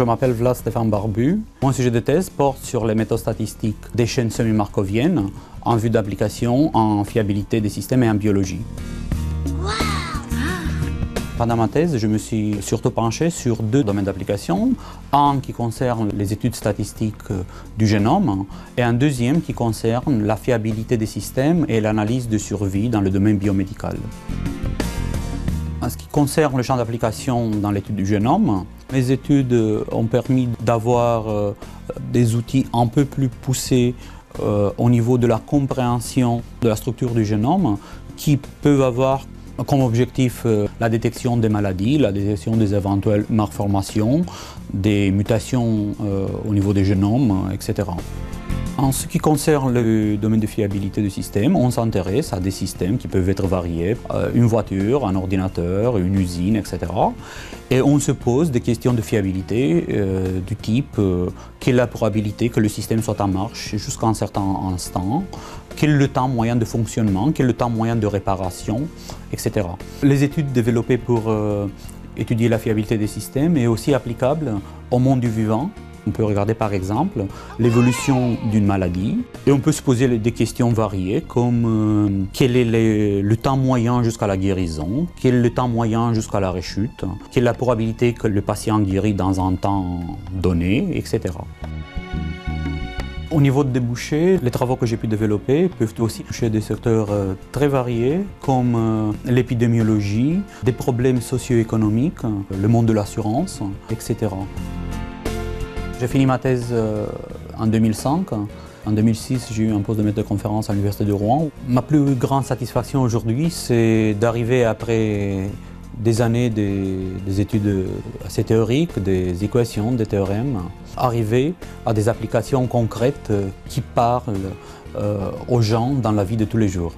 je m'appelle Vlad Stéphane Barbu. Mon sujet de thèse porte sur les méthodes statistiques des chaînes semi-markoviennes en vue d'application en fiabilité des systèmes et en biologie. Pendant ma thèse, je me suis surtout penché sur deux domaines d'application. Un qui concerne les études statistiques du génome et un deuxième qui concerne la fiabilité des systèmes et l'analyse de survie dans le domaine biomédical. En ce qui concerne le champ d'application dans l'étude du génome, mes études ont permis d'avoir des outils un peu plus poussés au niveau de la compréhension de la structure du génome qui peuvent avoir comme objectif la détection des maladies, la détection des éventuelles malformations, des mutations au niveau des génomes, etc. En ce qui concerne le domaine de fiabilité du système, on s'intéresse à des systèmes qui peuvent être variés, une voiture, un ordinateur, une usine, etc. Et on se pose des questions de fiabilité du type quelle est la probabilité que le système soit en marche jusqu'à un certain instant, quel est le temps moyen de fonctionnement, quel est le temps moyen de réparation, etc. Les études développées pour étudier la fiabilité des systèmes est aussi applicable au monde du vivant. On peut regarder par exemple l'évolution d'une maladie et on peut se poser des questions variées comme quel est le temps moyen jusqu'à la guérison, quel est le temps moyen jusqu'à la rechute, quelle est la probabilité que le patient guérit dans un temps donné, etc. Au niveau de débouchés, les travaux que j'ai pu développer peuvent aussi toucher des secteurs très variés comme l'épidémiologie, des problèmes socio-économiques, le monde de l'assurance, etc. J'ai fini ma thèse en 2005. En 2006, j'ai eu un poste de maître de conférence à l'Université de Rouen. Ma plus grande satisfaction aujourd'hui, c'est d'arriver après des années des études assez théoriques, des équations, des théorèmes, arriver à des applications concrètes qui parlent aux gens dans la vie de tous les jours.